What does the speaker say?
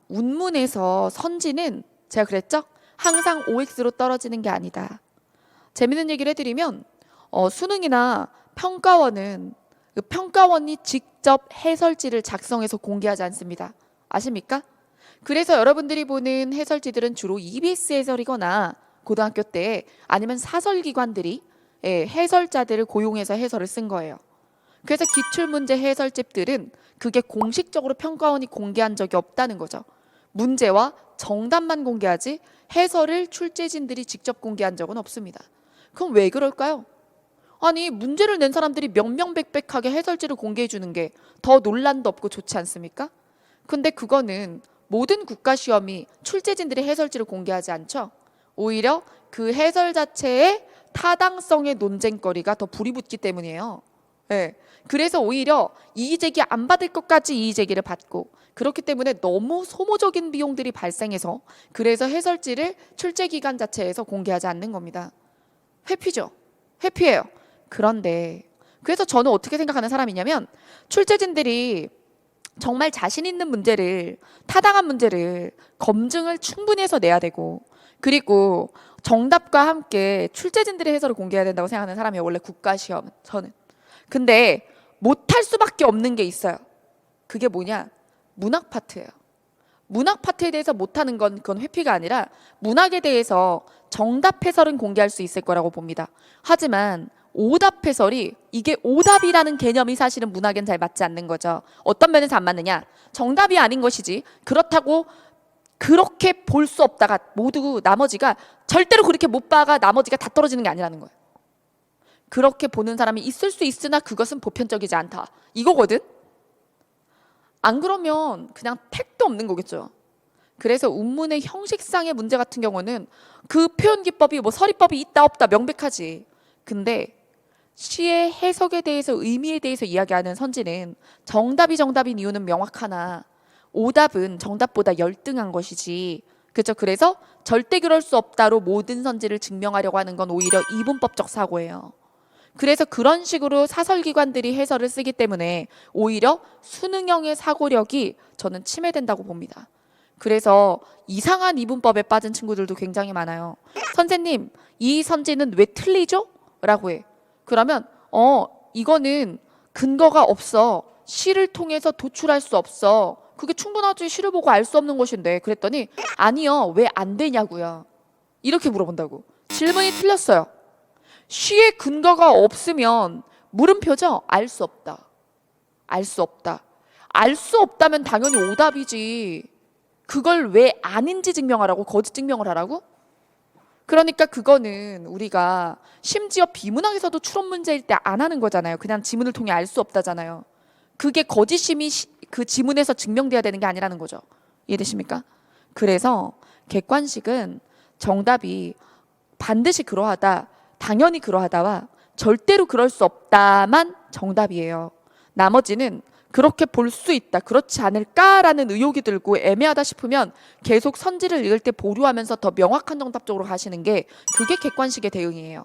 운문에서 선지는 제가 그랬죠? 항상 OX로 떨어지는 게 아니다. 재밌는 얘기를 해드리면 수능이나 평가원은 그 평가원이 직접 해설지를 작성해서 공개하지 않습니다. 아십니까? 그래서 여러분들이 보는 해설지들은 주로 EBS 해설이거나 고등학교 때 아니면 사설기관들이 해설자들을 고용해서 해설을 쓴 거예요. 그래서 기출문제 해설집들은 그게 공식적으로 평가원이 공개한 적이 없다는 거죠. 문제와 정답만 공개하지 해설을 출제진들이 직접 공개한 적은 없습니다. 그럼 왜 그럴까요? 아니 문제를 낸 사람들이 명명백백하게 해설지를 공개해 주는 게 더 논란도 없고 좋지 않습니까? 근데 그거는 모든 국가시험이 출제진들이 해설지를 공개하지 않죠. 오히려 그 해설 자체의 타당성의 논쟁거리가 더 불이 붙기 때문이에요. 네. 그래서 오히려 이의제기 안 받을 것까지 이의제기를 받고 그렇기 때문에 너무 소모적인 비용들이 발생해서 그래서 해설지를 출제기관 자체에서 공개하지 않는 겁니다. 회피죠. 회피해요. 그런데 그래서 저는 어떻게 생각하는 사람이냐면 출제진들이 정말 자신 있는 문제를 타당한 문제를 검증을 충분히 해서 내야 되고 그리고 정답과 함께 출제진들의 해설을 공개해야 된다고 생각하는 사람이에요. 원래 국가시험은 저는. 근데 못할 수밖에 없는 게 있어요. 그게 뭐냐? 문학 파트예요. 문학 파트에 대해서 못하는 건 그건 회피가 아니라 문학에 대해서 정답 해설은 공개할 수 있을 거라고 봅니다. 하지만 오답 해설이 이게 오답이라는 개념이 사실은 문학엔 잘 맞지 않는 거죠. 어떤 면에서 안 맞느냐? 정답이 아닌 것이지 그렇다고 그렇게 볼 수 없다가 모두 나머지가 절대로 그렇게 못 봐가 나머지가 다 떨어지는 게 아니라는 거예요. 그렇게 보는 사람이 있을 수 있으나 그것은 보편적이지 않다. 이거거든? 안 그러면 그냥 택도 없는 거겠죠. 그래서 운문의 형식상의 문제 같은 경우는 그 표현 기법이 뭐 서리법이 있다 없다 명백하지. 근데 시의 해석에 대해서 의미에 대해서 이야기하는 선지는 정답이 정답인 이유는 명확하나 오답은 정답보다 열등한 것이지. 그렇죠? 그래서 절대 그럴 수 없다로 모든 선지를 증명하려고 하는 건 오히려 이분법적 사고예요. 그래서 그런 식으로 사설기관들이 해설을 쓰기 때문에 오히려 수능형의 사고력이 저는 침해된다고 봅니다. 그래서 이상한 이분법에 빠진 친구들도 굉장히 많아요. 선생님, 이 선지는 왜 틀리죠? 라고 해. 그러면 이거는 근거가 없어. 시를 통해서 도출할 수 없어. 그게 충분하지 시를 보고 알 수 없는 것인데. 그랬더니 아니요. 왜 안 되냐고요. 이렇게 물어본다고. 질문이 틀렸어요. 시의 근거가 없으면 물음표죠. 알 수 없다. 알 수 없다. 알 수 없다면 당연히 오답이지. 그걸 왜 아닌지 증명하라고? 거짓 증명을 하라고? 그러니까 그거는 우리가 심지어 비문학에서도 추론 문제일 때 안 하는 거잖아요. 그냥 지문을 통해 알 수 없다잖아요. 그게 거짓임이 그 지문에서 증명돼야 되는 게 아니라는 거죠. 이해되십니까? 그래서 객관식은 정답이 반드시 그러하다, 당연히 그러하다와 절대로 그럴 수 없다만 정답이에요. 나머지는 그렇게 볼 수 있다, 그렇지 않을까라는 의혹이 들고 애매하다 싶으면 계속 선지를 읽을 때 보류하면서 더 명확한 정답 쪽으로 가시는 게 그게 객관식의 대응이에요.